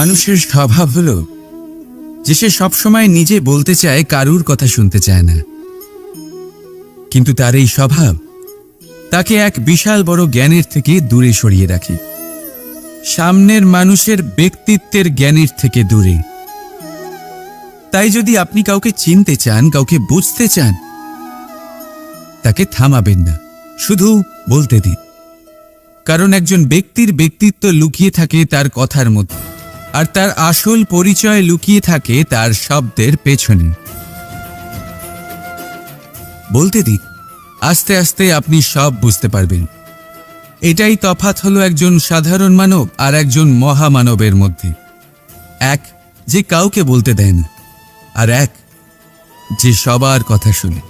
মানুষের স্বভাব হলো যে সে সবসময় নিজে বলতে চায়, কারুর কথা শুনতে চায় না। কিন্তু তার এই স্বভাব তাকে এক বিশাল বড় জ্ঞানের থেকে দূরে সরিয়ে রাখে, সামনের মানুষের ব্যক্তিত্বের জ্ঞানের থেকে দূরে। তাই যদি আপনি কাউকে চিনতে চান, কাউকে বুঝতে চান, তাকে থামাবেন না, শুধু বলতে দিন। কারণ একজন ব্যক্তির ব্যক্তিত্ব লুকিয়ে থাকে তার কথার মধ্যে, আর তার আসল পরিচয় লুকিয়ে থাকে তার শব্দের পেছনে। বলতে দিন, আস্তে আস্তে আপনি সব বুঝতে পারবেন। এটাই তফাৎ হলো একজন সাধারণ মানব আর একজন মহামানবের মধ্যে। এক যে কাউকে বলতে দেয় না, আর এক যে সবার কথা শুনে।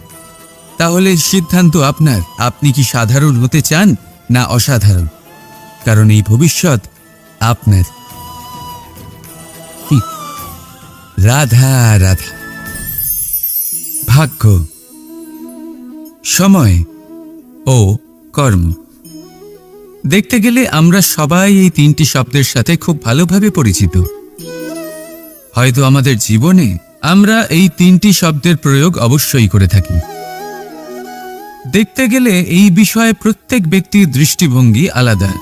তাহলে সিদ্ধান্ত আপনার, আপনি কি সাধারণ হতে চান না অসাধারণ? কারণ এই ভবিষ্যৎ আপনার। রাধা রাধা। ভাগ্য, সময় ও কর্ম। দেখতে গেলে আমরা সবাই এই তিনটি শব্দের সাথে খুব ভালোভাবে পরিচিত। হয়তো আমাদের জীবনে আমরা এই তিনটি শব্দের প্রয়োগ অবশ্যই করে থাকি। দেখতে গেলে এই বিষয়ে প্রত্যেক ব্যক্তির দৃষ্টিভঙ্গি আলাদা।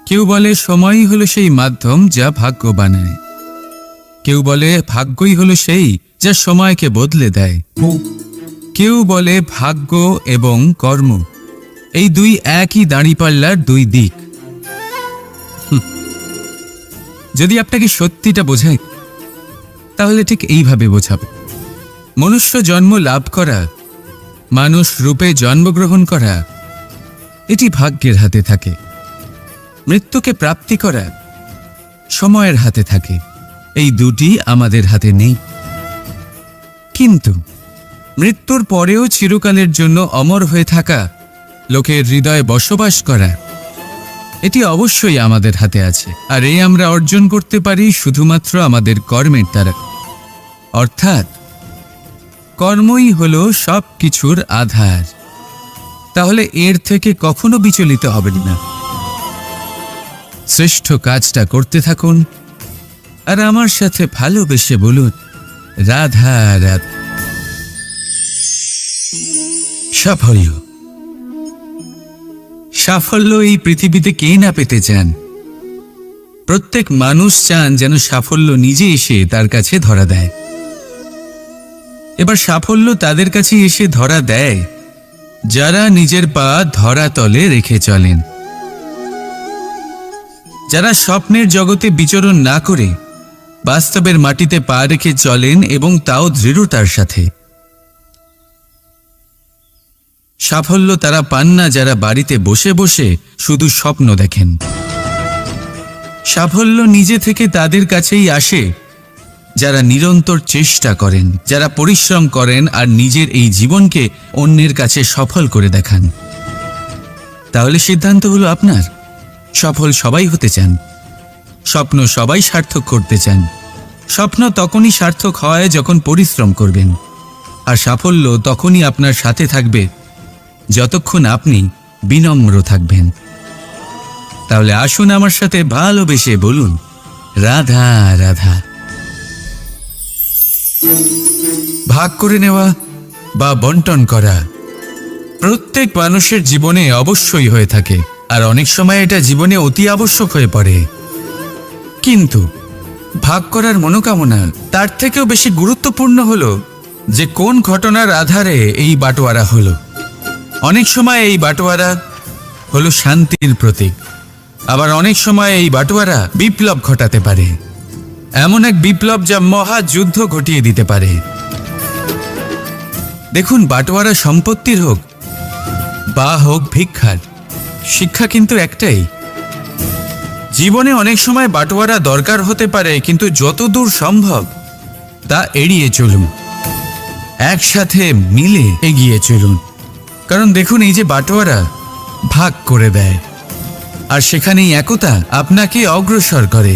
কেউ বলে সময়ই হলো সেই মাধ্যম যা ভাগ্য বানায়। কেউ বলে ভাগ্যই হলো সেই যা সময়কে বদলে দেয়। কেউ বলে ভাগ্য এবং কর্ম এই দুই একই দাঁড়িপাল্লার দুই দিক। যদি আপনাকে সত্যিটা বোঝায়, তাহলে ঠিক এইভাবে বোঝাবে। মনুষ্য জন্ম লাভ করা, মানুষ রূপে জন্মগ্রহণ করা, এটি ভাগ্যের হাতে থাকে। মৃত্যুকে প্রাপ্তি করা সময়ের হাতে থাকে। এই দুটি আমাদের হাতে নেই। কিন্তু মৃত্যুর পরেও চিরকালের জন্য অমর হয়ে থাকা, লোকের হৃদয়ে বসবাস করা, এটি অবশ্যই আমাদের হাতে আছে। আর এই আমরা অর্জন করতে পারি শুধুমাত্র আমাদের কর্মের দ্বারা। অর্থাৎ কর্মই হলো সব কিছুর আধার। তাহলে এর থেকে কখনো বিচলিত হবেন না। শ্রেষ্ঠ কাজটা করতে থাকুন আর আমার সাথে ভালোবেসে বলুন, রাধা রাধা। সাফল্য। সাফল্য এই পৃথিবীতে কে না পেতে চান? প্রত্যেক মানুষ চান যেন সাফল্য নিজে এসে তার কাছে ধরা দেয়। এবার সাফল্য তাদের কাছে এসে ধরা দেয় যারা নিজের পা ধরাতলে রেখে চলেন, যারা স্বপ্নের জগতে বিচরণ না করে বাস্তবের মাটিতে পা রেখে চলেন এবং তাও দৃঢ়তার সাথে। সাফল্য তারা পান না যারা বাড়িতে বসে বসে শুধু স্বপ্ন দেখেন। সাফল্য নিজে থেকে তাদের কাছেই আসে যারা নিরন্তর চেষ্টা করেন, যারা পরিশ্রম করেন আর নিজের এই জীবনকে অন্যের কাছে সফল করে দেখান। তাহলে সিদ্ধান্ত হলো আপনার। সফল সবাই হতে চান, স্বপ্ন সবাই সার্থক করতে চান। স্বপ্ন তখনই সার্থক হয় যখন পরিশ্রম করবেন, আর সাফল্য তখনই আপনার সাথে থাকবে যতক্ষণ আপনি বিনম্র থাকবেন। তাহলে আসুন আমার সাথে ভালোবেসে বলুন, রাধা রাধা। ভাগ করে নেওয়া বা বন্টন করা প্রত্যেক মানুষের জীবনে অবশ্যই হয়ে থাকে, আর অনেক সময় এটা জীবনে অতি আবশ্যক হয়ে পড়ে। কিন্তু ভাগ করার মনোকামনা তার থেকেও বেশি গুরুত্বপূর্ণ হলো যে কোন ঘটনার আধারে এই বাটোয়ারা হলো। অনেক সময় এই বাটোয়ারা হলো শান্তির প্রতীক, আবার অনেক সময় এই বাটোয়ারা বিপ্লব ঘটাতে পারে। এমন এক বিপ্লব যা মহাযুদ্ধ ঘটিয়ে দিতে পারে। দেখুন, বাটোয়ারা সম্পত্তির হোক বা হোক ভিক্ষার, শিক্ষা কিন্তু একটাই। জীবনে অনেক সময় বাটোয়ারা দরকার হতে পারে, কিন্তু যতদূর সম্ভব তা এড়িয়ে চলুন, একসাথে মিলে এগিয়ে চলুন। কারণ দেখুন, এই যে বাটোয়ারা ভাগ করে দেয়, আর সেখানেই একতা আপনাকে অগ্রসর করে।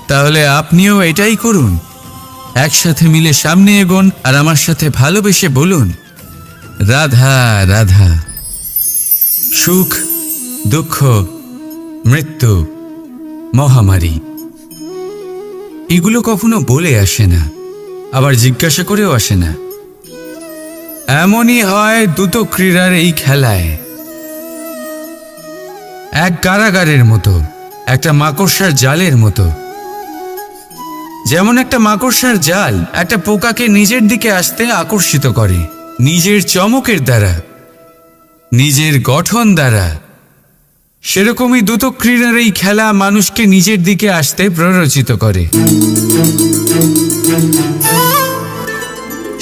তাহলে আপনিও এটাই করুন, একসাথে মিলে সামনে এগোন আর আমার সাথে ভালোবেসে বলুন, রাধা রাধা। সুখ, দুঃখ, মৃত্যু মহামারী, এগুলো কখনো বলে আসে না, আবার জিজ্ঞাসা করেও আসে না। এমনই হয় দ্রুত ক্রীড়ার এই খেলায়। এক কারাগারের মতো, একটা মাকড়সার জালের মতো। যেমন একটা মাকড়সার জাল একটা পোকাকে নিজের দিকে আসতে আকর্ষিত করে নিজের চমকের দ্বারা, নিজের গঠন দ্বারা, সেরকমই দ্রুত ক্রীড়ার এই খেলা মানুষকে নিজের দিকে আসতে প্ররোচিত করে।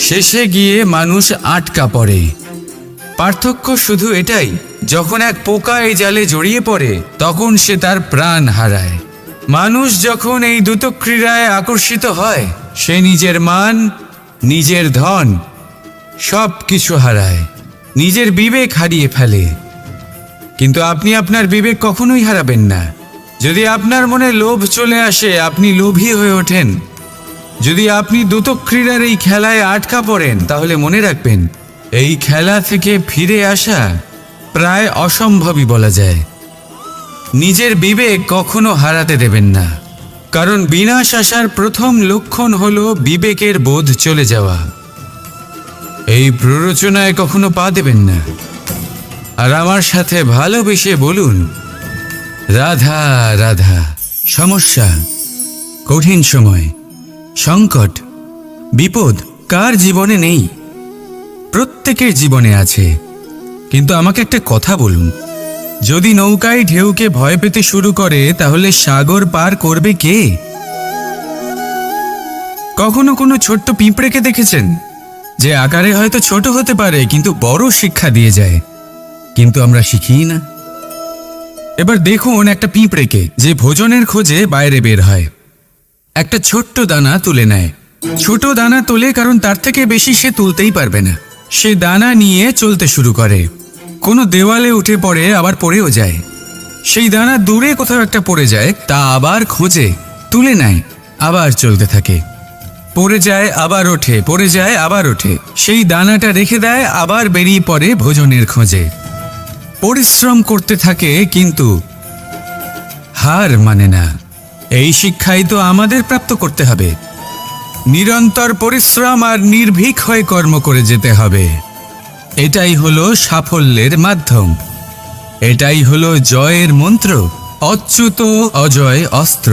শেষে গিয়ে মানুষ আটকা পড়ে। পার্থক্য শুধু এটাই, যখন এক পোকা এই জালে জড়িয়ে পড়ে তখন সে তার প্রাণ হারায়। মানুষ যখন এই দ্রুত ক্রীড়ায় আকর্ষিত হয়, সে নিজের মান, নিজের ধন সব কিছু হারায়, নিজের বিবেক হারিয়ে ফেলে। কিন্তু আপনি আপনার বিবেক কখনোই হারাবেন না। যদি আপনার মনে লোভ চলে আসে, আপনি লোভী হয়ে ওঠেন। যদি আপনি দ্রুত ক্রীড়ার এই খেলায় আটকা পড়েন, তাহলে মনে রাখবেন, এই খেলা থেকে ফিরে আসা প্রায় অসম্ভবই বলা যায়। নিজের বিবেক কখনো হারাতে দেবেন না, কারণ বিনাশ আসার প্রথম লক্ষণ হলো বিবেকের বোধ চলে যাওয়া। এই প্ররোচনায় কখনো পা দেবেন না। আর আমার সাথে ভালোবেসে বলুন, রাধা রাধা। সমস্যা, কঠিন সময়, সংকট, বিপদ কার জীবনে নেই? প্রত্যেকের জীবনে আছে। কিন্তু আমাকে একটা কথা বলুন, যদি নৌকায় ঢেউকে ভয় পেতে শুরু করে, তাহলে সাগর পার করবে কে? কখনো কোনো ছোট্ট পিঁপড়েকে দেখেছেন, যে আকারে হয়তো ছোট হতে পারে কিন্তু বড় শিক্ষা দিয়ে যায়? কিন্তু আমরা শিখিই না। এবার দেখুন একটা পিঁপড়েকে, যে ভোজনের খোঁজে বাইরে বের হয়। একটা ছোট্ট দানা তুলে নেয়। ছোট দানা তোলে কারণ তার থেকে বেশি সে তুলতেই পারবে না। সে দানা নিয়ে চলতে শুরু করে। কোনো দেওয়ালে উঠে পড়ে, আবার পড়েও যায়। সেই দানা দূরে কোথাও একটা পড়ে যায়, তা আবার খোঁজে, তুলে নেয়, আবার চলতে থাকে। পড়ে যায়, আবার ওঠে, পড়ে যায়, আবার ওঠে। সেই দানাটা রেখে দেয়, আবার বেরিয়ে পড়ে ভোজনের খোঁজে। পরিশ্রম করতে থাকে, কিন্তু হার মানে না। এই শিক্ষাই তো আমাদের প্রাপ্ত করতে হবে। নিরন্তর পরিশ্রম আর নির্ভীক হয়ে কর্ম করে যেতে হবে। এটাই হলো সাফল্যের মাধ্যম। এটাই হলো জয়ের মন্ত্র, অচ্যুত অজয় অস্ত্র।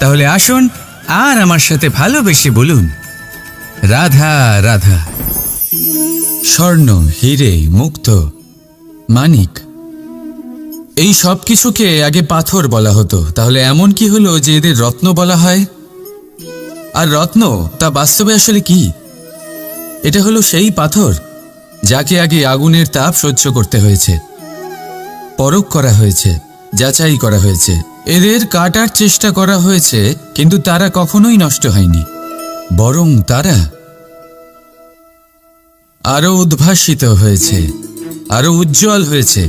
তাহলে আসুন আর আমার সাথে ভালোবেসে বলুন, রাধা রাধা। স্বর্ণ, হিরে, মুক্ত, মানিক, এই সব কিছুকে আগে পাথর বলা হতো। তাহলে এমন কি হলো যে এদের রত্ন বলা হয়? আর রত্ন তা বাস্তবে আসলে কি? এটা হলো সেই পাথর যাকে আগে আগুনের তাপ সহ্য করতে হয়েছে, পরখ করা হয়েছে, যাচাই করা হয়েছে, এদের কাটার চেষ্টা করা হয়েছে, কিন্তু তারা কখনোই নষ্ট হয়নি, বরং তারা আরো উদ্ভাসিত হয়েছে, আরো উজ্জ্বল হয়েছে,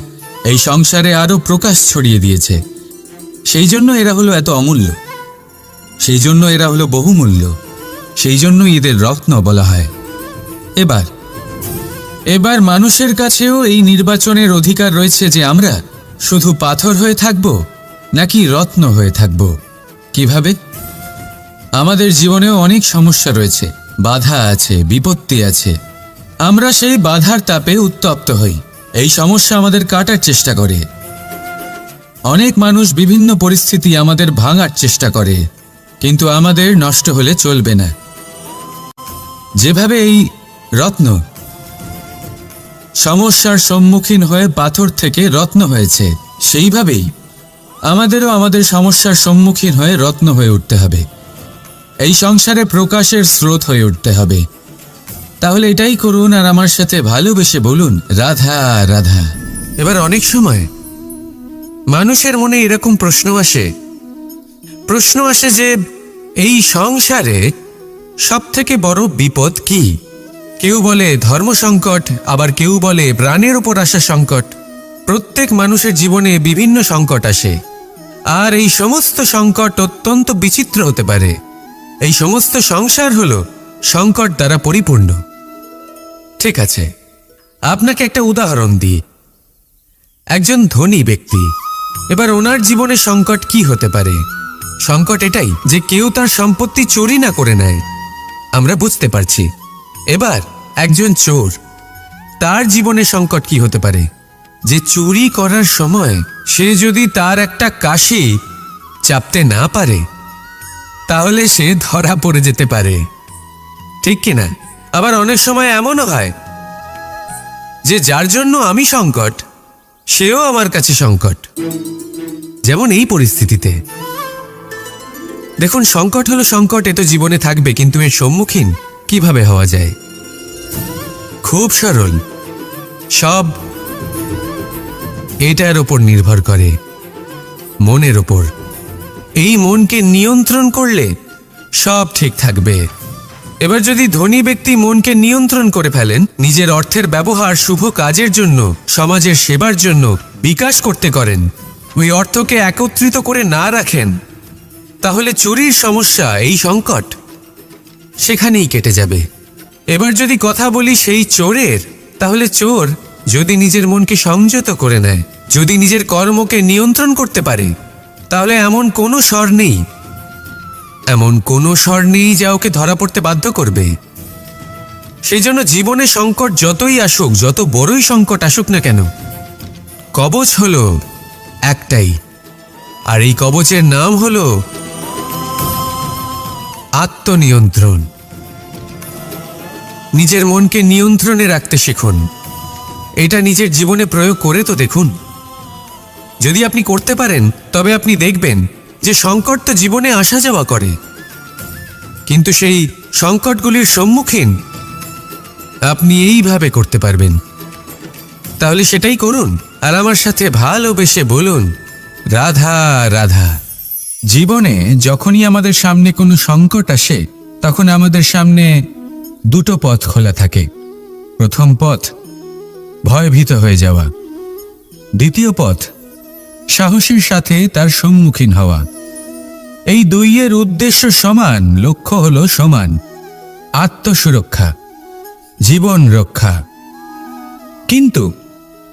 এই সংসারে আরো প্রকাশ ছড়িয়ে দিয়েছে। সেই জন্য এরা হলো এত অমূল্য, সেই জন্য এরা হলো বহুমূল্য, সেই জন্য এদের রত্ন বলা হয়। এবার মানুষের কাছেও এই নির্বাচনের অধিকার রয়েছে যে আমরা শুধু পাথর হয়ে থাকব নাকি রত্ন হয়ে থাকব। কিভাবে? আমাদের জীবনেও অনেক সমস্যা রয়েছে, বাধা আছে, বিপত্তি আছে। আমরা সেই বাধার তাপে উত্তপ্ত হই, এই সমস্যা আমাদের কাটার চেষ্টা করে। অনেক মানুষ বিভিন্ন পরিস্থিতি আমাদের ভাঙার চেষ্টা করে, কিন্তু আমাদের নষ্ট হলে চলবে না। যেভাবে এই রত্ন সমস্যার সম্মুখীন হয়ে পাথর থেকে রত্ন হয়েছে, সেইভাবেই আমাদেরও আমাদের সমস্যার সম্মুখীন হয়ে রত্ন হয়ে উঠতে হবে। এই সংসারে প্রকাশের স্রোত হয়ে উঠতে হবে। তাহলে এটাই করুন আর আমার সাথে ভালোবেসে বলুন, রাধা রাধা। এবার অনেক সময় মানুষের মনে এরকম প্রশ্ন আসে যে এই সংসারে সবথেকে বড় বিপদ কি? কেউ বলে ধর্ম সংকট, আবার কেউ বলে প্রাণের উপর আসা সংকট। প্রত্যেক মানুষের জীবনে বিভিন্ন সংকট আসে, আর এই সমস্ত সংকট অত্যন্ত বিচিত্র হতে পারে। এই সমস্ত সংসার হলো সংকট দ্বারা পরিপূর্ণ। ঠিক আছে, আপনাকে একটা উদাহরণ দিই। একজন ধনী ব্যক্তি এবার ওনার জীবনে সংকট কি হতে পারে? সংকট এটাই যে কেউ তার সম্পত্তি চুরি না করে নেয়, আমরা বুঝতে পারছি। এবার একজন চোর, তার জীবনে সংকট কি হতে পারে? যে চুরি করার সময় সে যদি তার একটা কাশি চাপতে না পারে তাহলে সে ধরা পড়ে যেতে পারে, ঠিক কিনা? আবার অনেক সময় এমনও হয় যে যার জন্য আমি সংকট সেও আমার কাছে সংকট, যেমন এই পরিস্থিতিতে। দেখুন, সংকট হলো সংকট, এ তো জীবনে থাকবে, কিন্তু এর সম্মুখীন কিভাবে হওয়া যায়? খুব সরল, সব এটার ওপর নির্ভর করে, মনের ওপর। এই মনকে নিয়ন্ত্রণ করলে সব ঠিক থাকবে। এবার যদি ধনী ব্যক্তি মনকে নিয়ন্ত্রণ করে ফেলেন, নিজের অর্থের ব্যবহার শুভ কাজের জন্য, সমাজের সেবার জন্য বিকাশ করতে করেন, ওই অর্থকে একত্রিত করে না রাখেন, তাহলে চুরির সমস্যা, এই সংকট সেখানেই কেটে যাবে। এবার যদি কথা বলি সেই চোরের, তাহলে চোর যদি নিজের মনকে সংযত করে নেয়, যদি নিজের কর্মকে নিয়ন্ত্রণ করতে পারে, তাহলে এমন কোনো স্বর নেই, এমন কোনো স্বর নেই যা ওকে ধরা পড়তে বাধ্য করবে। সেই জন্য জীবনে সংকট যতই আসুক, যত বড়ই সংকট আসুক না কেন, কবচ হলো একটাই, আর এই কবচের নাম হলো আত্মনিয়ন্ত্রণ। নিজের মনকে নিয়ন্ত্রণে রাখতে শিখুন। এটা নিজের জীবনে প্রয়োগ করে তো দেখুন। যদি আপনি করতে পারেন তবে আপনি দেখবেন যে সংকট তো জীবনে আসা যাওয়া করে, কিন্তু সেই সংকটগুলির সম্মুখীন আপনি এইভাবে করতে পারবেন। তাহলে সেটাই করুন, আর আমার সাথে ভালোবেসে বলুন, রাধা রাধা। জীবনে যখনই আমাদের সামনে কোনো সংকট আসে, তখন আমাদের সামনে দুটো পথ খোলা থাকে। প্রথম পথ ভয়ভীত হয়ে যাওয়া, দ্বিতীয় পথ সাহসের সাথে তার সম্মুখীন হওয়া। এই দুইয়ের উদ্দেশ্য সমান, লক্ষ্য হলো সমান, আত্মসুরক্ষা, জীবন রক্ষা। কিন্তু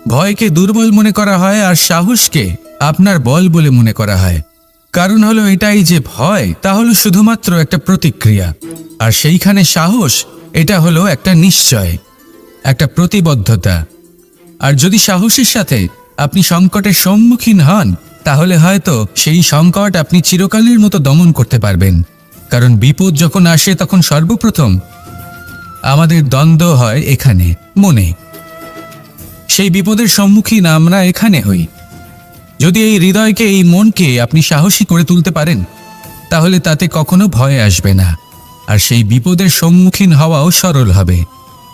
ভয়কে দুর্বল মনে করা হয় আর সাহসকে আপনার বল বলে মনে করা হয়। কারণ হলো এটাই যে ভয়, তা হলো শুধুমাত্র একটা প্রতিক্রিয়া, আর সেইখানে সাহস, এটা হলো একটা নিশ্চয়, একটা প্রতিবদ্ধতা। আর যদি সাহসের সাথে আপনি সংকটের সম্মুখীন হন, তাহলে হয়তো সেই সংকট আপনি চিরকালের মতো দমন করতে পারবেন। কারণ বিপদ যখন আসে তখন সর্বপ্রথম আমাদের দ্বন্দ্ব হয় এখানে, মনে। সেই বিপদের সম্মুখীন আমরা এখানে হই। যদি এই হৃদয়কে, এই মনকে আপনি সাহসী করে তুলতে পারেন, তাহলে তাতে কখনো ভয় আসবে না, আর সেই বিপদের সম্মুখীন হওয়াও সরল হবে,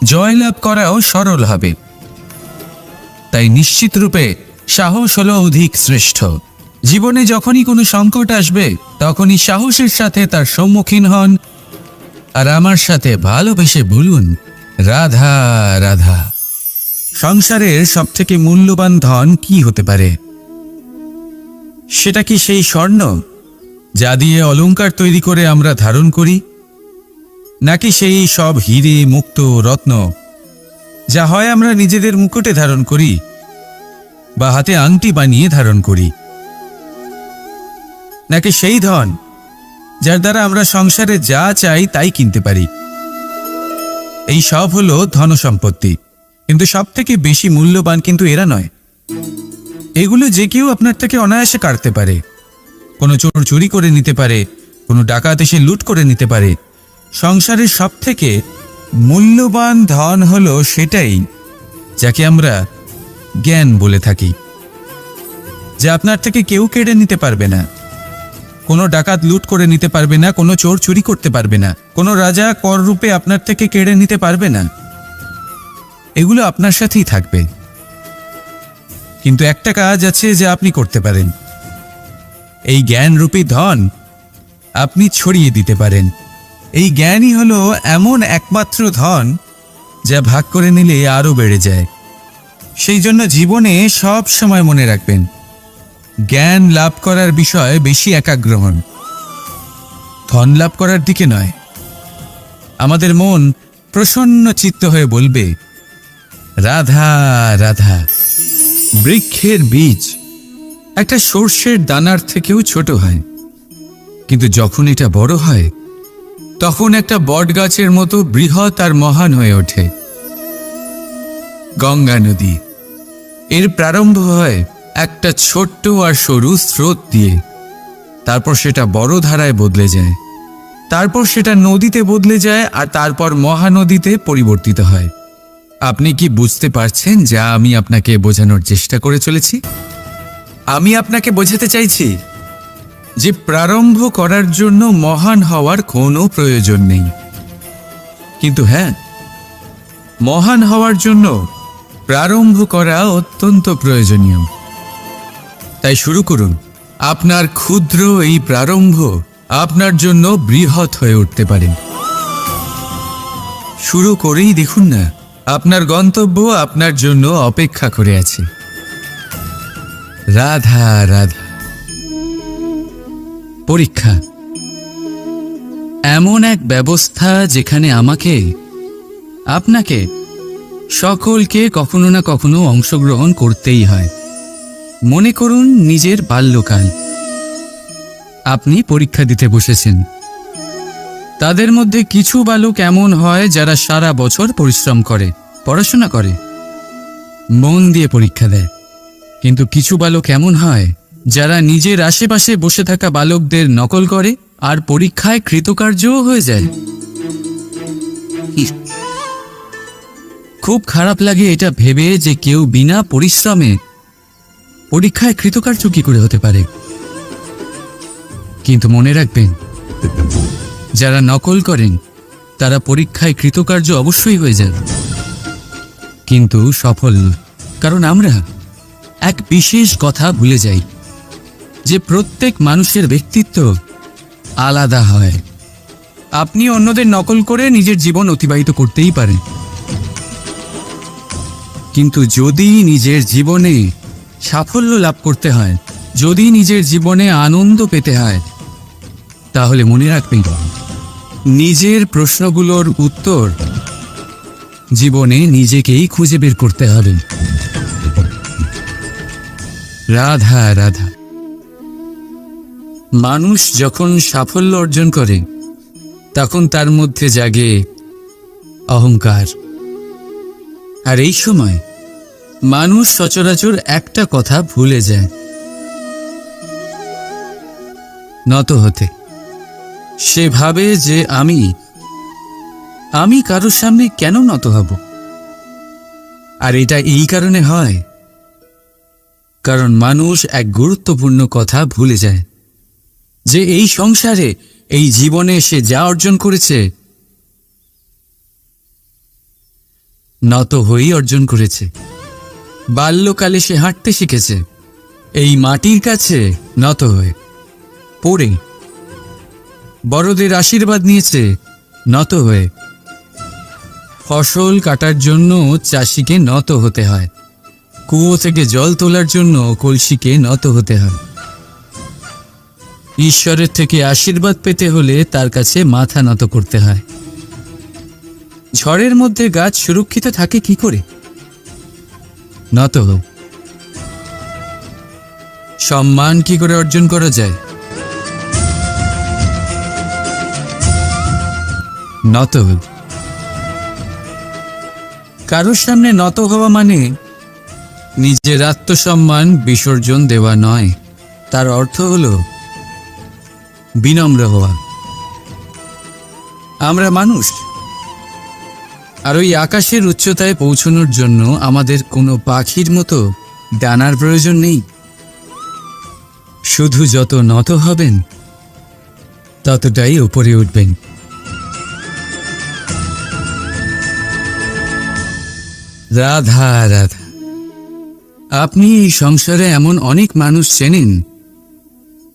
জয়লাভ করাও সরল হবে। তাই নিশ্চিত রূপে সাহস হলো অধিক শ্রেষ্ঠ। জীবনে যখনই কোনো সংকট আসবে, তখনই সাহসের সাথে তার সম্মুখীন হন, আর আমার সাথে ভালোবেসে বলুন, রাধা রাধা। সংসারের সবথেকে মূল্যবান ধন কি হতে পারে? সেটা কি সেই স্বর্ণ যা দিয়ে অলংকার তৈরি করে আমরা ধারণ করি, নাকি সেই সব হিরে, মুক্ত, রত্ন যা হয় আমরা নিজেদের মুকুটে ধারণ করি বা হাতে আংটি বানিয়ে ধারণ করি, নাকি সেই ধন যার দ্বারা আমরা সংসারে যা চাই তাই কিনতে পারি? এই সব হলো ধন সম্পত্তি, কিন্তু সব থেকে বেশি মূল্যবান কিন্তু এরা নয়। এগুলো যে কেউ আপনার থেকে অনায়াসে কাটতে পারে। কোনো চোর চুরি করে নিতে পারে, কোনো ডাকাত এসে লুট করে নিতে পারে। সংসারের সব থেকে মূল্যবান ধন হলো সেটাই যাকে আমরা জ্ঞান বলে থাকি, যা আপনার থেকে কেউ কেড়ে নিতে পারবে না। কোনো ডাকাত লুট করে নিতে পারবে না, কোনো চোর চুরি করতে পারবে না, কোনো রাজা কর রূপে আপনার থেকে কেড়ে নিতে পারবে না। এগুলো আপনার সাথেই থাকবে। কিন্তু একটা কাজ আছে যা আপনি করতে পারেন। এই জ্ঞানরূপী ধন আপনি ছড়িয়ে দিতে পারেন। এই জ্ঞানই হলো এমন একমাত্র ধন যা ভাগ করে নিলে আরও বেড়ে যায়। সেই জন্য জীবনে সব সময় মনে রাখবেন, জ্ঞান লাভ করার বিষয়ে বেশি একাগ্র হন, ধন লাভ করার দিকে নয়। আমাদের মন প্রসন্ন চিত্ত হয়ে বলবে, রাধা রাধা। বৃক্ষের বীজ একটা সর্ষের দানার থেকেও ছোট হয়, কিন্তু যখন এটা বড় হয় তখন একটা বটগাছের মতো বৃহৎ আর মহান হয়ে ওঠে। গঙ্গা নদী, এর প্রারম্ভ হয় একটা ছোট্ট আর সরু স্রোত দিয়ে, তারপর সেটা বড় ধারায় বদলে যায়, তারপর সেটা নদীতে বদলে যায়, আর তারপর মহানদীতে পরিবর্তিত হয়। আপনি কি বুঝতে পারছেন যা আমি আপনাকে বোঝানোর চেষ্টা করে চলেছি? আমি আপনাকে বোঝাতে চাইছি যে প্রারম্ভ করার জন্য মহান হওয়ার কোনো প্রয়োজন নেই, কিন্তু হ্যাঁ, মহান হওয়ার জন্য প্রারম্ভ করা অত্যন্ত প্রয়োজনীয়। তাই শুরু করুন। আপনার ক্ষুদ্র এই প্রারম্ভ আপনার জন্য বৃহৎ হয়ে উঠতে পারে। শুরু করেই দেখুন না, আপনার গন্তব্য আপনার জন্য অপেক্ষা করে আছে। রাধা রাধা। পরীক্ষা এমন এক ব্যবস্থা যেখানে আমাকে, আপনাকে, সকলকে কখনো না কখনো অংশগ্রহণ করতেই হয়। মনে করুন নিজের বাল্যকাল। আপনি পরীক্ষা দিতে বসেছেন। তাদের মধ্যে কিছু বালক এমন হয় যারা সারা বছর পরিশ্রম করে, পড়াশোনা করে, মন দিয়ে পরীক্ষা দেয়। কিন্তু কিছু বালক এমন হয় যারা নিজের আশেপাশে বসে থাকা বালকদের নকল করে আর পরীক্ষায় কৃতকার্যও হয়ে যায়। খুব খারাপ লাগে এটা ভেবে যে কেউ বিনা পরিশ্রমে পরীক্ষায় কৃতকার্য কি করে হতে পারে। কিন্তু মনে রাখবেন, যারা নকল করেন তারা পরীক্ষায় কৃতকার্য অবশ্যই হয়ে যান, কিন্তু সফল। কারণ আমরা এক বিশেষ কথা ভুলে যাই যে প্রত্যেক মানুষের ব্যক্তিত্ব আলাদা হয়। আপনি অন্যদের নকল করে নিজের জীবন অতিবাহিত করতেই পারেন, কিন্তু যদি নিজের জীবনে সাফল্য লাভ করতে হয়, যদি নিজের জীবনে আনন্দ পেতে হয়, তাহলে মনে রাখবেন নিজের প্রশ্নগুলোর উত্তর জীবনে নিজেকেই খুঁজে বের করতে হবে। রাধা রাধা। মানুষ যখন সাফল্য অর্জন করে তখন তার মধ্যে জাগে অহংকার, আর এই সময় মানুষ সচরাচর একটা কথা ভুলে যায়, নত হতে। সে ভাবে যে আমি কারোর সামনে কেন নত হব। আর এটা এই কারণে হয় কারণ মানুষ এক গুরুত্বপূর্ণ কথা ভুলে যায় যে এই সংসারে, এই জীবনে সে যা অর্জন করেছে নত হয়েই অর্জন করেছে। বাল্যকালে সে হাঁটতে শিখেছে এই মাটির কাছে নত হয়ে, পড়ে। বড়দের আশীর্বাদ নিয়েছে নত হয়ে। ফসল কাটার জন্য চাষিকে নত হতে হয়, কুয়ো থেকে জল তোলার জন্য কলসিকে নত হতে হয়। ঈশ্বরের থেকে আশীর্বাদ পেতে হলে তার কাছে মাথা নত করতে হয়। ঝড়ের মধ্যে গাছ সুরক্ষিত থাকে কি করে? নত হোক। সম্মান কি করে অর্জন করা যায়? নত হোক। কারোর সামনে নত হওয়া মানে নিজের আত্মসম্মান বিসর্জন দেওয়া নয়, তার অর্থ হলো বিনম্র হওয়া। আমরা মানুষ, আর ওই আকাশের উচ্চতায় পৌঁছানোর জন্য আমাদের কোনো পাখির মতো ডানার প্রয়োজন নেই। শুধু যত নত হবেন ততটাই উপরে উঠবেন। রাধা রাধা। আপনি এই সংসারে এমন অনেক মানুষ চেনেন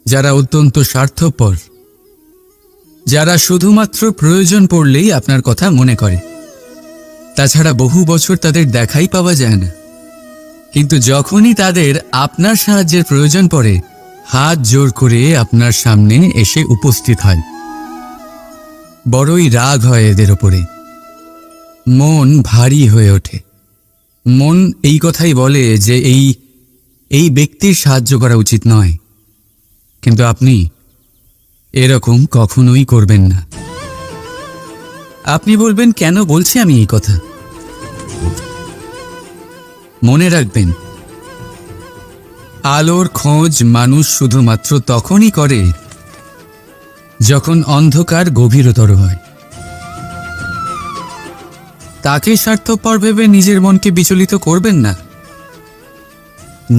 যারা অত্যন্ত স্বার্থপর, যারা শুধুমাত্র প্রয়োজন পড়লেই আপনার কথা মনে করে। তাছাড়া বহু বছর তাদের দেখাই পাওয়া যায় না, কিন্তু যখনই তাদের আপনার সাহায্যের প্রয়োজন পড়ে হাত জোর করে আপনার সামনে এসে উপস্থিত হয়। বড়ই রাগ হয় এদের ওপরে, মন ভারী হয়ে ওঠে। মন এই কথাই বলে যে এই ব্যক্তির সাহায্য করা উচিত নয়, কিন্তু আপনি এরকম কখনোই করবেন না। আপনি বলবেন, কেন বলছি আমি এই কথা? মনে রাখবেন, আলোর খোঁজ মানুষ শুধুমাত্র তখনই করে যখন অন্ধকার গভীরতর হয়। তাকে স্বার্থপর ভেবে নিজের মনকে বিচলিত করবেন না।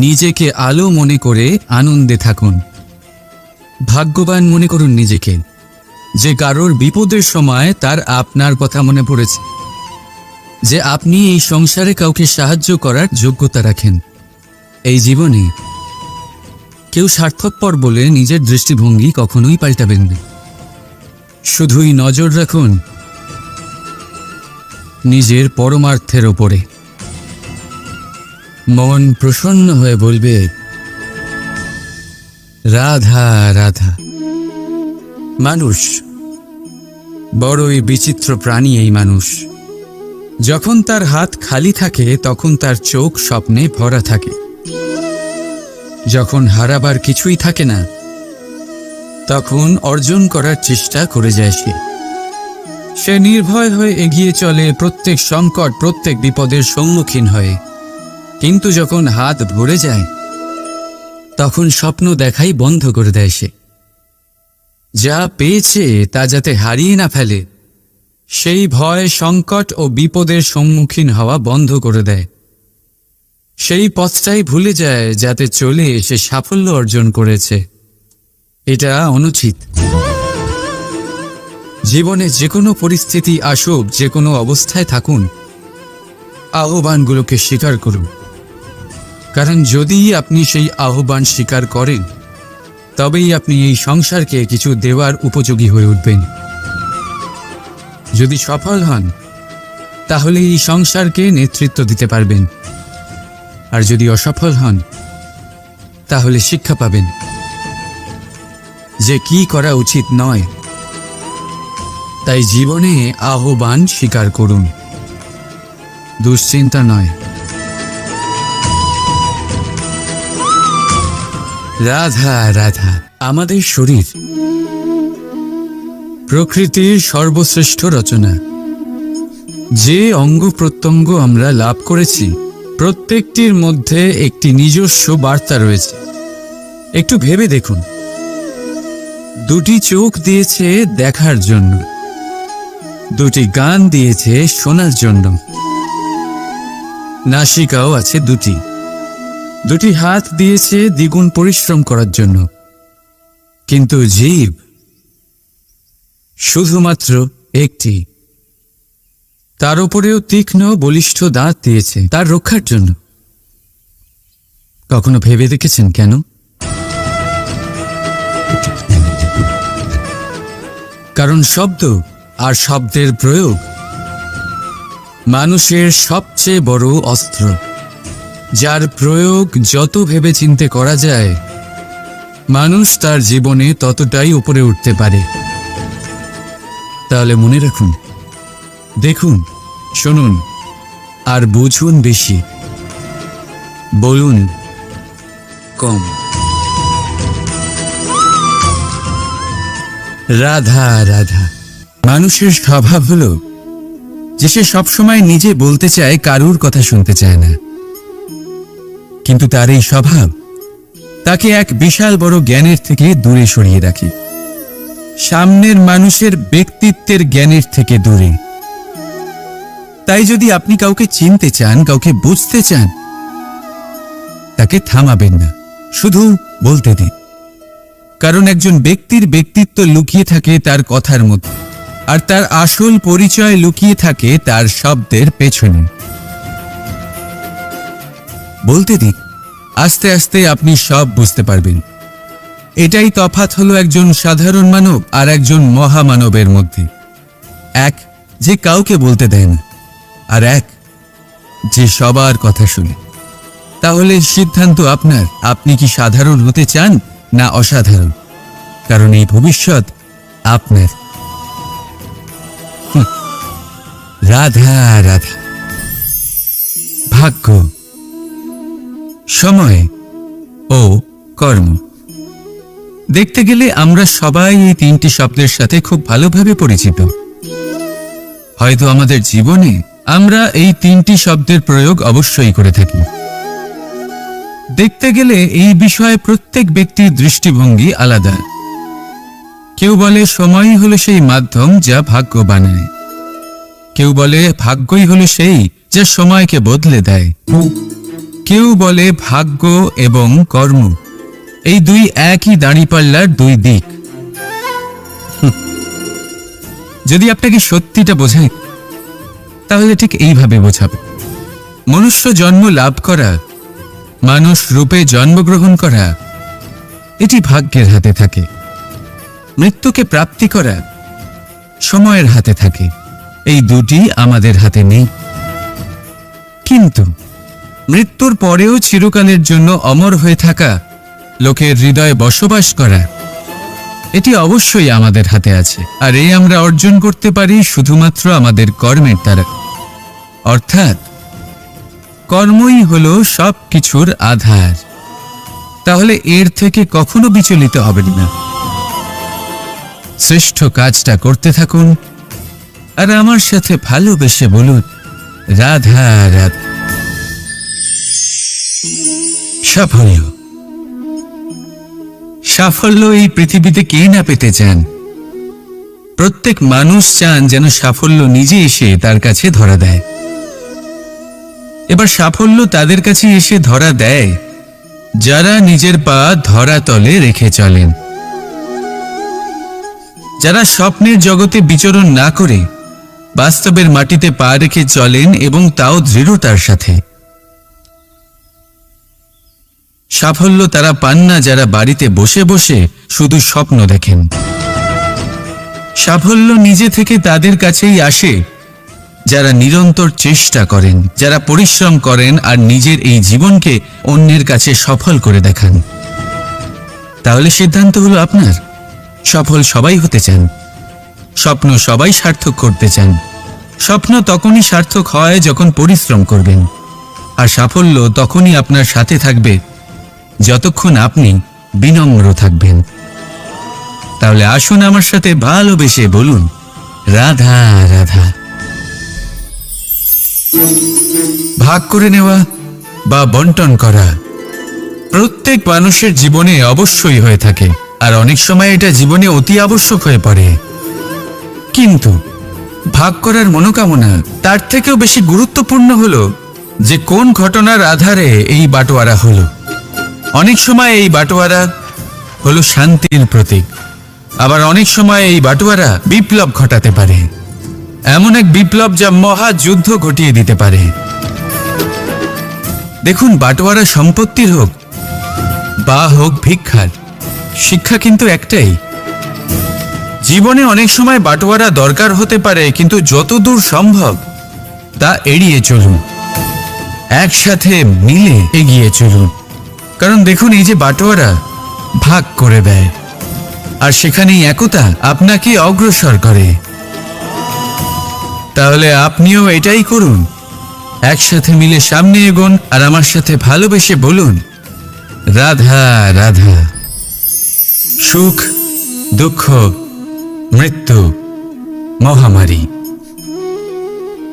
নিজেকে আলো মনে করে আনন্দে থাকুন। ভাগ্যবান মনে করুন নিজেকে, যে কারোর বিপদের সময় তার আপনার কথা মনে পড়েছে, যে আপনি এই সংসারে কাউকে সাহায্য করার যোগ্যতা রাখেন। এই জীবনে কেউ স্বার্থপর বলে নিজের দৃষ্টিভঙ্গি কখনোই পাল্টাবেন না। শুধুই নজর রাখুন নিজের পরমার্থের ওপরে। মন প্রসন্ন হয়ে বলবে, রাধা রাধা। মানুষ বড়ই বিচিত্র প্রাণী। এই মানুষ যখন তার হাত খালি থাকে তখন তার চোখ স্বপ্নে ভরা থাকে। যখন হারাবার কিছুই থাকে না তখন অর্জন করার চেষ্টা করে যায় সে নির্ভয় হয়ে এগিয়ে চলে প্রত্যেক সংকট, প্রত্যেক বিপদের সম্মুখীন হয়ে। কিন্তু যখন হাত ভরে যায় তখন স্বপ্ন দেখাই বন্ধ করে দেয় সে। যা পেয়েছে তা যাতে হারিয়ে না ফেলে সেই ভয়, সংকট ও বিপদের সম্মুখীন হওয়া বন্ধ করে দেয়। সেই পথটাই ভুলে যায় যাতে চলে সে সাফল্য অর্জন করেছে। এটা অনুচিত। জীবনে যে কোনো পরিস্থিতি আসুক, যে কোনো অবস্থায় থাকুন, আহ্বানগুলোকে স্বীকার করুন। কারণ যদি আপনি সেই আহ্বান স্বীকার করেন তবেই আপনি এই সংসারকে কিছু দেওয়ার উপযোগী হয়ে উঠবেন। যদি সফল হন তাহলে এই সংসারকে নেতৃত্ব দিতে পারবেন, আর যদি অসফল হন তাহলে শিক্ষা পাবেন যে কি করা উচিত নয়। তাই জীবনে আহ্বান স্বীকার করুন, দুশ্চিন্তা নয়। রাধা রাধা। আমাদের শরীর প্রকৃতির সর্বশ্রেষ্ঠ রচনা। যে অঙ্গ প্রত্যঙ্গ আমরা লাভ করেছি প্রত্যেকটির মধ্যে একটি নিজস্ব বার্তা রয়েছে। একটু ভেবে দেখুন, দুটি চোখ দিয়েছে দেখার জন্য, দুটি কান দিয়েছে শোনার জন্য, নাসিকাও আছে দুটি, দুটি হাত দিয়েছে দ্বিগুণ পরিশ্রম করার জন্য। কিন্তু জীব শুধুমাত্র একটি। তার উপরেও তীক্ষ্ণ বলিষ্ঠ দাঁত দিয়েছে তার রক্ষার জন্য। কখনো ভেবে দেখেছেন কেন? কারণ শব্দ আর শব্দের প্রয়োগ মানুষের সবচেয়ে বড় অস্ত্র, যার প্রয়োগ যত ভেবেচিন্তে করা যায় মানুষ তার জীবনে ততটাই উপরে উঠতে পারে। তাহলে মনে রাখুন, দেখুন, শুনুন আর বুঝুন বেশি, বলুন কম। রাধা রাধা। মানুষের স্বভাব হলো যে সে সবসময় নিজে বলতে চায়, কারুর কথা শুনতে চায় না। কিন্তু তার এই স্বভাব তাকে এক বিশাল বড় জ্ঞানের থেকে দূরে সরিয়ে রাখে, সামনের মানুষের ব্যক্তিত্বের জ্ঞানের থেকে দূরে। তাই যদি আপনি কাউকে চিনতে চান, কাউকে বুঝতে চান, তাকে থামাবেন না, শুধু বলতে দিন। কারণ একজন ব্যক্তির ব্যক্তিত্ব লুকিয়ে থাকে তার কথার মধ্যে, আর তার আসল পরিচয় লুকিয়ে থাকে তার শব্দের পেছনে। বলতে দিন, আস্তে আস্তে আপনি সব বুঝতে পারবেন। এটাই তফাৎ হলো একজন সাধারণ মানব আর একজন মহামানবের মধ্যে। এক যে কাউকে বলতে দেয় না, আর এক যে সবার কথা শুনে। তাহলে সিদ্ধান্ত আপনার, আপনি কি সাধারণ হতে চান না অসাধারণ? কারণ এই ভবিষ্যৎ আপনার। রাধা রাধা। ভাগ্য, সময় ও কর্ম। দেখতে গেলে আমরা সবাই এই তিনটি শব্দের সাথে খুব ভালোভাবে পরিচিত। হয়তো আমাদের জীবনে আমরা এই তিনটি শব্দের প্রয়োগ অবশ্যই করে থাকি। দেখতে গেলে এই বিষয়ে প্রত্যেক ব্যক্তির দৃষ্টিভঙ্গি আলাদা। কেউ বলে সময়ই হলো সেই মাধ্যম যা ভাগ্য বানায়, কেউ বলে ভাগ্যই হলো সেই যা সময়কে বদলে দেয়, কেউ বলে ভাগ্য এবং কর্ম এই দুই একই দাঁড়িপাল্লার দুই দিক। যদি আপনাকে সত্যিটা বোঝায় তাহলে ঠিক এইভাবে বোঝাবে। মনুষ্য জন্ম লাভ করা, মানুষ রূপে জন্মগ্রহণ করা, এটি ভাগ্যের হাতে থাকে। মৃত্যুকে প্রাপ্তি করা সময়ের হাতে থাকে। এই দুটি আমাদের হাতে নেই। কিন্তু মৃত্যুর পরেও চিরকালের জন্য অমর হয়ে থাকা, লোকের হৃদয়ে বসবাস করা, এটি অবশ্যই আমাদের হাতে আছে। আর এই আমরা অর্জন করতে পারি শুধুমাত্র আমাদের কর্মের দ্বারা। অর্থাৎ কর্মই হলো সব কিছুর আধার। তাহলে এর থেকে কখনো বিচলিত হবেন না। শ্রেষ্ঠ কাজটা করতে থাকুন আর আমার সাথে ভালোবেসে বলুন রাধা রাধা। সাফল্য, সাফল্য এই পৃথিবীতে কে না পেতে চান? প্রত্যেক মানুষ চান যেন সাফল্য নিজে এসে তার কাছে ধরা দেয়। এবার সাফল্য তাদের কাছে এসে ধরা দেয় যারা নিজের পা ধরাতলে রেখে চলেন, যারা স্বপ্নের জগতে বিচরণ না করে বাস্তবের মাটিতে পা রেখে চলেন এবং তাও দৃঢ়তার সাথে। সাফল্য তারা পান না যারা বাড়িতে বসে বসে শুধু স্বপ্ন দেখেন। সাফল্য নিজে থেকে তাদের কাছেই আসে যারা নিরন্তর চেষ্টা করেন, যারা পরিশ্রম করেন আর নিজের এই জীবনকে অন্যের কাছে সফল করে দেখান। তাহলে সিদ্ধান্ত হলো আপনার। সফল সবাই হতে চান, স্বপ্ন সবাই সার্থক করতে চান। স্বপ্ন তখনই সার্থক হয় যখন পরিশ্রম করবেন, আর সাফল্য তখনই আপনার সাথে থাকবে যতক্ষণ আপনি বিনম্র থাকবেন। তাহলে আসুন আমার সাথে ভালোবেসে বলুন রাধা রাধা। ভাগ করে নেওয়া বা বন্টন করা প্রত্যেক মানুষের জীবনে অবশ্যই হয়ে থাকে, আর অনেক সময় এটা জীবনে অতি আবশ্যক হয়ে পড়ে। কিন্তু ভাগ করার মনোকামনা তার থেকেও বেশি গুরুত্বপূর্ণ হলো যে কোন ঘটনার আধারে এই বাটোয়ারা হলো। অনেক সময় এই বাটোয়ারা হলো শান্তির প্রতীক, আবার অনেক সময় এই বাটোয়ারা বিপ্লব ঘটাতে পারে, এমন এক বিপ্লব যা মহাযুদ্ধ ঘটিয়ে দিতে পারে। দেখুন, বাটোয়ারা সম্পত্তির হোক বা হোক ভিক্ষার, শিক্ষা কিন্তু একটাই। জীবনে অনেক সময় বাটোয়ারা দরকার হতে পারে, কিন্তু যতদূর সম্ভব তা এড়িয়ে চলুন, একসাথে মিলে এগিয়ে চলুন। কারণ দেখুন, এই যে বাটোয়ারা ভাগ করে দেয়, আর সেখানেই একতা আপনাকে অগ্রসর করে। তাহলে আপনিও এটাই করুন, একসাথে মিলে সামনে এগোন আর আমার সাথে ভালোবেসে বলুন রাধা রাধা। সুখ, দুঃখ, মৃত্যু, মহামারী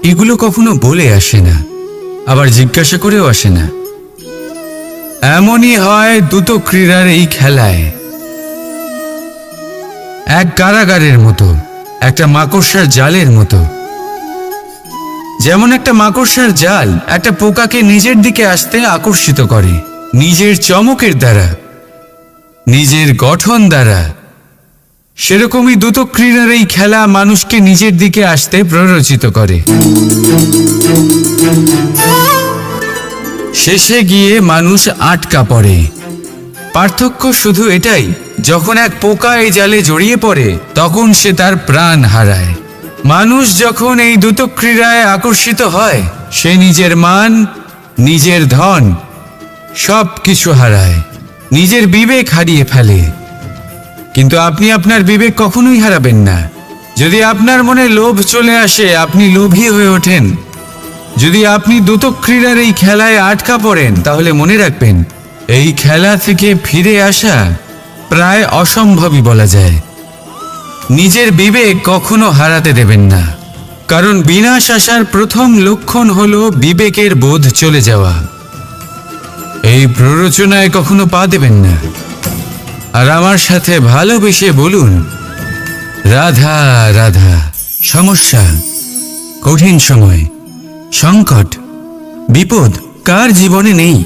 এগুলো কখনো বলে আসে না, আবার জিজ্ঞাসা করেও আসে না। এমনই হয় দ্রুত ক্রীড়ার এই খেলায়। এক কারাগারের মতো, একটা মাকড়সার জালের মতো। যেমন একটা মাকড়সার জাল একটা পোকাকে নিজের দিকে আসতে আকর্ষিত করে নিজের চমকের দ্বারা, নিজের গঠন দ্বারা, সেরকমই দ্রুত ক্রীড়ার এই খেলা মানুষকে নিজের দিকে আসতে প্ররোচিত করে। শেষে গিয়ে মানুষ আটকা পড়ে। পার্থক্য শুধু এটাই, যখন এক পোকা এই জালে জড়িয়ে পড়ে তখন সে তার প্রাণ হারায়। মানুষ যখন এই দ্রুত ক্রীড়ায় আকর্ষিত হয়, সে নিজের মান, নিজের ধন সব কিছু হারায়, নিজের বিবেক হারিয়ে ফেলে। কিন্তু আপনি আপনার বিবেক কখনোই হারাবেন না। যদি আপনার মনে লোভ চলে আসে, আপনি লোভী হয়ে ওঠেন। যদি আপনি দ্রুত ক্রীড়ার এই খেলায় আটকা পড়েন, তাহলে মনে রাখবেন এই খেলা থেকে ফিরে আসা প্রায় অসম্ভবই বলা যায়। নিজের বিবেক কখনো হারাতে দেবেন না, কারণ বিনাশ আসার প্রথম লক্ষণ হলো বিবেকের বোধ চলে যাওয়া। এই প্ররোচনায় কখনো পা দেবেন না। আর আমার সাথে ভালোবেসে বলুন, রাধা রাধা। সমস্যা, কঠিন সময়, সংকট, বিপদ কার জীবনে নেই?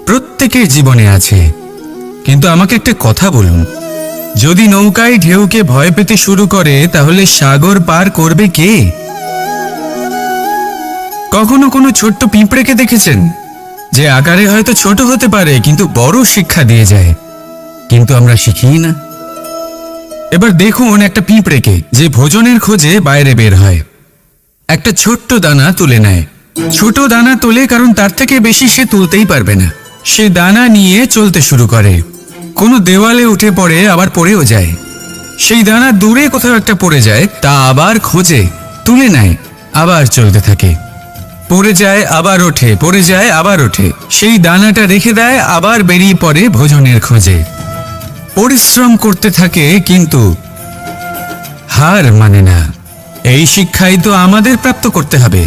প্রত্যেকের জীবনে আছে। কিন্তু আমাকে একটা কথা বলুন, যদি নৌকায় ঢেউকে ভয় পেতে শুরু করে তাহলে সাগর পার করবে কে? কখনো কোনো ছোট্ট পিঁপড়েকে দেখেছেন, যে আকারে হয়তো ছোট হতে পারে কিন্তু বড় শিক্ষা দিয়ে যায়? কিন্তু আমরা শিখি না। এবার দেখুন একটা পিঁপড়েকে, যে ভোজনের খোঁজে বাইরে বের হয়, একটা ছোট্ট দানা তুলে নেয়। ছোট দানা তোলে কারণ তার থেকে বেশি সে তুলতেই পারবে না। সে দানা নিয়ে চলতে শুরু করে, কোনো দেওয়ালে উঠে পড়ে, আবার পড়েও যায়। সেই দানা দূরে কোথাও একটা পড়ে যায়, তা আবার খোঁজে, তুলে নেয়, আবার চলতে থাকে। পড়ে যায় আবার ওঠে, পড়ে যায় আবার ওঠে। সেই দানাটা রেখে দেয়, আবার বেরিয়ে পড়ে ভোজনের খোঁজে। পরিশ্রম করতে থাকে কিন্তু হার মানে না। এই শিক্ষাই তো আমাদের প্রাপ্ত করতে হবে।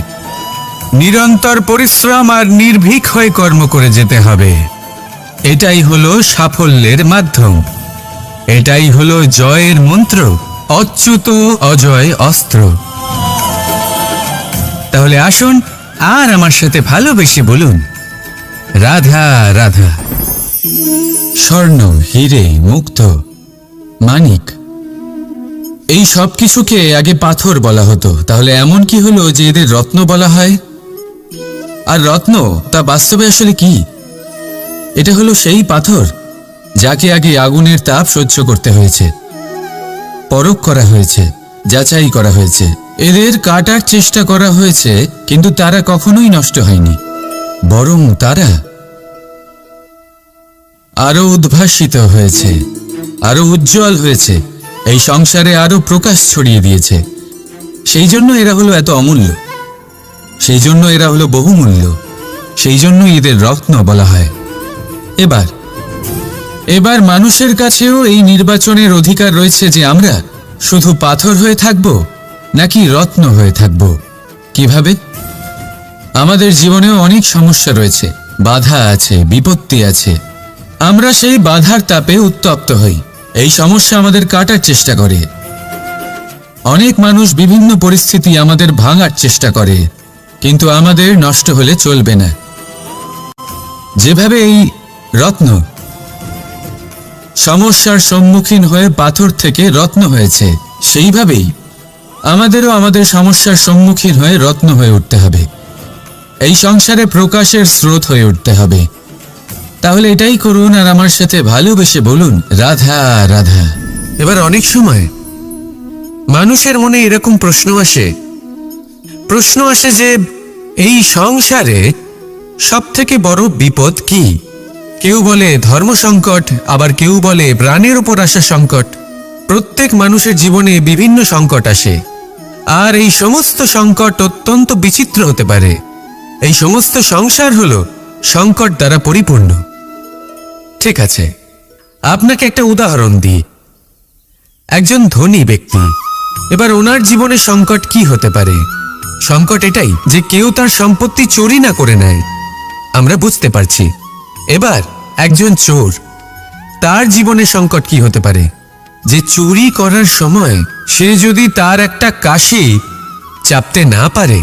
নিরন্তর পরিশ্রম আর নির্ভীক হয়ে কর্ম করে যেতে হবে। এটাই হলো সাফল্যের মাধ্যম, এটাই হলো জয়ের মন্ত্র, অচ্যুত অজয় অস্ত্র। তাহলে আসুন আর আমার সাথে ভালোবেসে বলুন, রাধা রাধা। স্বর্ণ, হিরে, মুক্ত, মানিক, এই সব কিছুকে আগে পাথর বলা হতো। তাহলে এমন কি হলো যে এদের রত্ন বলা হয়? আর রত্ন তা বাস্তবে আসলে কি? এটা হলো সেই পাথর যাকে আগে আগুনের তাপ সহ্য করতে হয়েছে, পরখ করা হয়েছে, যাচাই করা হয়েছে, এদের কাটার চেষ্টা করা হয়েছে, কিন্তু তারা কখনোই নষ্ট হয়নি, বরং তারা আরো উদ্ভাসিত হয়েছে, আরো উজ্জ্বল হয়েছে, এই সংসারে আরো প্রকাশ ছড়িয়ে দিয়েছে। সেই জন্য এরা হলো এত অমূল্য, সেই জন্য এরা হলো বহুমূল্য, সেই জন্য এদের রত্ন বলা হয়। এবার মানুষের কাছেও এই নির্বাচনের অধিকার রয়েছে যে আমরা শুধু পাথর হয়ে থাকব নাকি রত্ন হয়ে থাকব। কিভাবে? আমাদের জীবনেও অনেক সমস্যা রয়েছে, বাধা আছে, বিপত্তি আছে। আমরা সেই বাধার তাপে উত্তপ্ত হই, এই সমস্যা আমাদের কাটার চেষ্টা করে। অনেক মানুষ বিভিন্ন পরিস্থিতি আমাদের ভাঙার চেষ্টা করে, কিন্তু আমাদের নষ্ট হলে চলবে না। যেভাবে এই রত্ন সমস্যার সম্মুখীন হয়ে পাথর থেকে রত্ন হয়েছে, সেইভাবেই আমাদেরও আমাদের সমস্যার সম্মুখীন হয়ে রত্ন হয়ে উঠতে হবে, এই সংসারে প্রকাশের স্রোত হয়ে উঠতে হবে। তাহলে এটাই করুন আর আমার সাথে ভালোবেসে বলুন, রাধা রাধা। এবার অনেক সময় মানুষের মনে এরকম প্রশ্ন আসে যে এই সংসারে সব থেকে বড় বিপদ কি? কেউ বলে ধর্ম সংকট, আবার কেউ বলে প্রাণের উপর আসা সংকট। প্রত্যেক মানুষের জীবনে বিভিন্ন সংকট আসে, আর এই সমস্ত সংকট অত্যন্ত বিচিত্র হতে পারে। এই সমস্ত সংসার হলো সংকট দ্বারা পরিপূর্ণ। ঠিক আছে, আপনাকে একটা উদাহরণ দিই। একজন ধনী ব্যক্তি, এবার ওনার জীবনে সংকট কি হতে পারে? সংকট এটাই যে কেউ তার সম্পত্তি চুরি না করে নেয়, আমরা বুঝতে পারছি। এবার একজন চোর, তার জীবনে সংকট কি হতে পারে? যে চুরি করার সময় সে যদি তার একটা কাশি চাপতে না পারে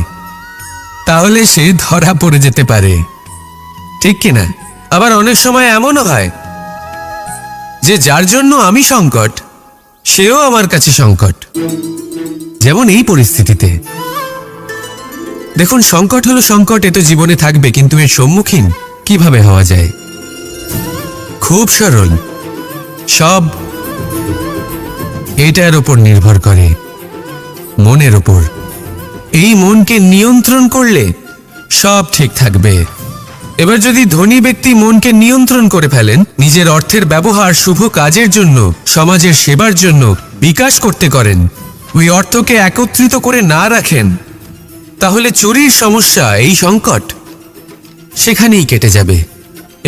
তাহলে সে ধরা পড়ে যেতে পারে, ঠিক কিনা? আবার অনেক সময় এমনও হয় যে যার জন্য আমি সংকট, সেও আমার কাছে সংকট। যেমন এই পরিস্থিতিতে দেখুন, সংকট হলো সংকট, এ তো জীবনে থাকবে, কিন্তু এর সম্মুখীন কিভাবে হওয়া যায়? খুব সরল, সব এটার উপর নির্ভর করে, মনের উপর। এই মনকে নিয়ন্ত্রণ করলে সব ঠিক থাকবে। এবার যদি ধনী ব্যক্তি মনকে নিয়ন্ত্রণ করে ফেলেন, নিজের অর্থের ব্যবহার শুভ কাজের জন্য, সমাজের সেবার জন্য বিকাশ করতে করেন, ওই অর্থকে একত্রিত করে না রাখেন, তাহলে চুরির সমস্যা, এই সংকট সেখানেই কেটে যাবে।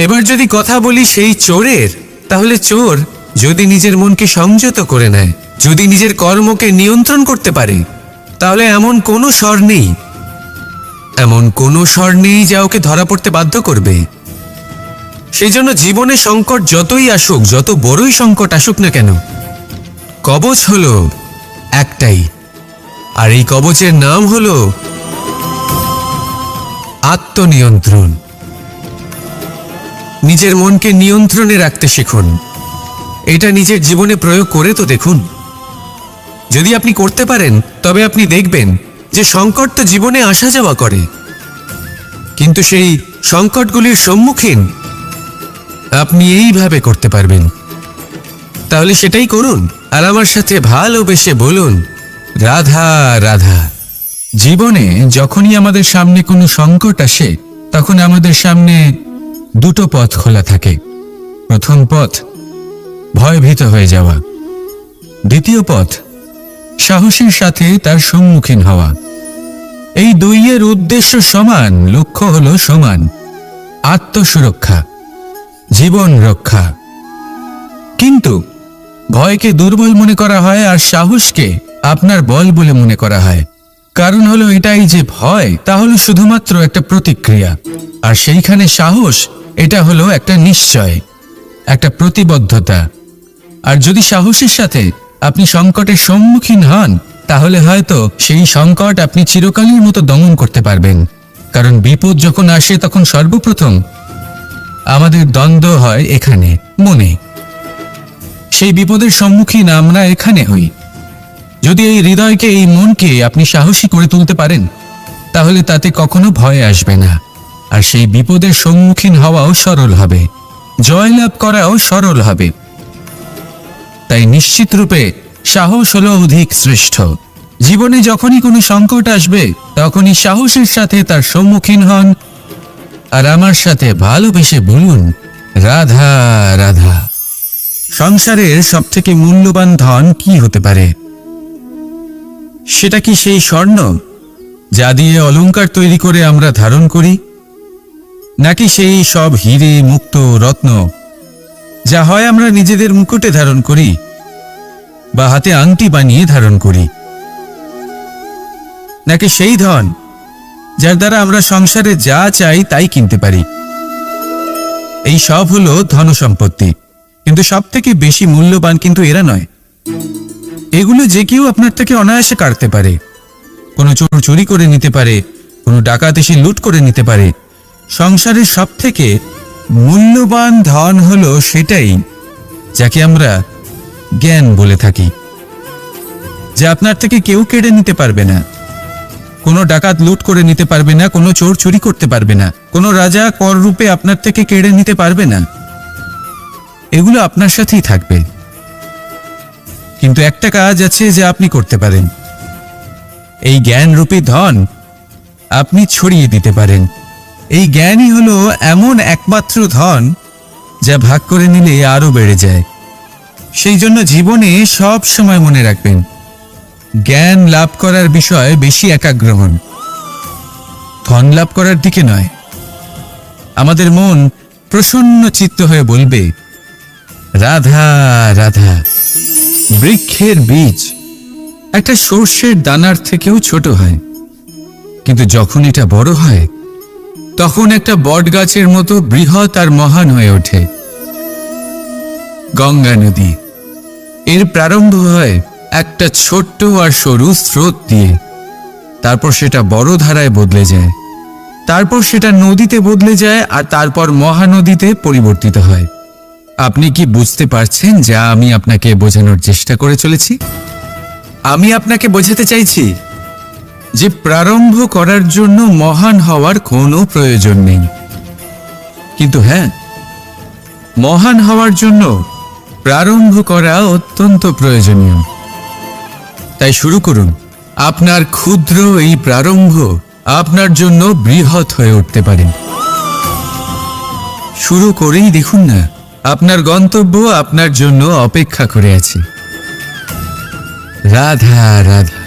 এবার যদি কথা বলি সেই চোরের, তাহলে চোর যদি নিজের মনকে সংযত করে নেয়, যদি নিজের কর্মকে নিয়ন্ত্রণ করতে পারে, তাহলে এমন কোনো স্বর নেই, এমন কোনো স্বর নেই যা ওকে ধরা পড়তে বাধ্য করবে। সেই জন্য জীবনে সংকট যতই আসুক, যত বড়ই সংকট আসুক না কেন, কবচ হলো একটাই, আর এই কবচের নাম হলো আত্মনিয়ন্ত্রণ। নিজের মনকে নিয়ন্ত্রণে রাখতে শিখুন। এটা নিজের জীবনে প্রয়োগ করে তো দেখুন। যদি আপনি করতে পারেন তবে আপনি দেখবেন যে সংকট তো জীবনে আসা যাওয়া করে, কিন্তু সেই সংকটগুলির সম্মুখীন আপনি এইভাবে করতে পারবেন। তাহলে সেটাই করুন, আর আমার সাথে ভালোবেসে বলুন, রাধা রাধা। জীবনে যখনই আমাদের সামনে কোনো সংকট আসে, তখন আমাদের সামনে দুটো পথ খোলা থাকে। প্রথম পথ ভয়ভীত হয়ে যাওয়া, দ্বিতীয় পথ সাহসের সাথে তার সম্মুখীন হওয়া। এই দুইয়ের উদ্দেশ্য সমান, লক্ষ্য হলো সমান, আত্মসুরক্ষা, জীবন রক্ষা। কিন্তু ভয়কে দুর্বল মনে করা হয় আর সাহসকে আপনার বল বলে মনে করা হয়। কারণ হলো এটাই যে ভয় তা হলো শুধুমাত্র একটা প্রতিক্রিয়া, আর সেইখানে সাহস এটা হলো একটা নিশ্চয়, একটা প্রতিবদ্ধতা। আর যদি সাহসের সাথে আপনি সংকটের সম্মুখীন হন, তাহলে হয়তো সেই সংকট আপনি চিরকালের মতো দমন করতে পারবেন। কারণ বিপদ যখন আসে তখন সর্বপ্রথম আমাদের দ্বন্দ্ব হয় এখানে, মনে। সেই বিপদের সম্মুখীন আমরা এখানে হই। যদি এই হৃদয়কে, এই মনকে আপনি সাহসী করে তুলতে পারেন, তাহলে তাতে কখনো ভয় আসবে না, আর সেই বিপদের সম্মুখীন হওয়াও সরল হবে, জয়লাভ করাও সরল হবে। তাই নিশ্চিত রূপে সাহস হলো অধিক শ্রেষ্ঠ। জীবনে যখনই কোনো সংকট আসবে, তখনই সাহসের সাথে তার সম্মুখীন হন, আর আমার সাথে ভালোবেসে বলুন, রাধা রাধা। সংসারের সবথেকে মূল্যবান ধন কি হতে পারে? সেটা কি সেই স্বর্ণ যা দিয়ে অলংকার তৈরি করে আমরা ধারণ করি, নাকি সেই সব হিরে, মুক্ত, রত্ন যা হয় আমরা নিজেদের মুকুটে ধারণ করি বা হাতে আংটি বানিয়ে ধারণ করি, নাকি সেই ধন যার দ্বারা আমরা সংসারে যা চাই তাই কিনতে পারি? এই সব হলো ধন সম্পত্তি, কিন্তু সব থেকে বেশি মূল্যবান কিন্তু এরা নয়। এগুলো যে কেউ আপনার থেকে অনায়াসে কাটতে পারে। কোনো চোর চুরি করে নিতে পারে, কোনো ডাকাত এসে লুট করে নিতে পারে। সংসারের সব থেকে মূল্যবান ধন হলো সেটাই যাকে আমরা জ্ঞান বলে থাকি, যা আপনার থেকে কেউ কেড়ে নিতে পারবে না। কোনো ডাকাত লুট করে নিতে পারবে না, কোনো চোর চুরি করতে পারবে না, কোনো রাজা কর রূপে আপনার থেকে কেড়ে নিতে পারবে না। এগুলো আপনার সাথেই থাকবে। কিন্তু একটা কাজ আছে যা আপনি করতে পারেন। এই জ্ঞানরূপী ধন আপনি ছড়িয়ে দিতে পারেন। এই জ্ঞানই হলো এমন একমাত্র ধন যা ভাগ করে নিলে আরো বেড়ে যায়। সেই জন্য জীবনে সব সময় মনে রাখবেন, জ্ঞান লাভ করার বিষয়ে বেশি একাগ্র হন, ধন লাভ করার দিকে নয়। আমাদের মন প্রসন্ন চিত্ত হয়ে বলবে, রাধা রাধা। বৃক্ষের বীজ একটা সর্ষের দানার থেকেও ছোট হয়, কিন্তু যখন এটা বড় হয় তখন একটা বট গাছের মতো বৃহৎ আর মহান হয়ে ওঠে। গঙ্গা নদী, এর প্রারম্ভ হয় একটা ছোট্ট আর সরু স্রোত দিয়ে, তারপর সেটা বড় ধারায় বদলে যায়, তারপর সেটা নদীতে বদলে যায়, আর তারপর মহানদীতে পরিবর্তিত হয়। আপনি কি বুঝতে পারছেন যা আমি আপনাকে বোঝানোর চেষ্টা করে চলেছি? আমি আপনাকে বোঝাতে চাইছি যে প্রারম্ভ করার জন্য মহান হওয়ার কোনো প্রয়োজন নেই, কিন্তু হ্যাঁ, মহান হওয়ার জন্য প্রারম্ভ করা অত্যন্ত প্রয়োজনীয়। তাই শুরু করুন। আপনার ক্ষুদ্র এই প্রারম্ভ আপনার জন্য বৃহৎ হয়ে উঠতে পারে। শুরু করেই দেখুন না, আপনার গন্তব্য আপনার জন্য অপেক্ষা করে আছে। রাধা রাধা।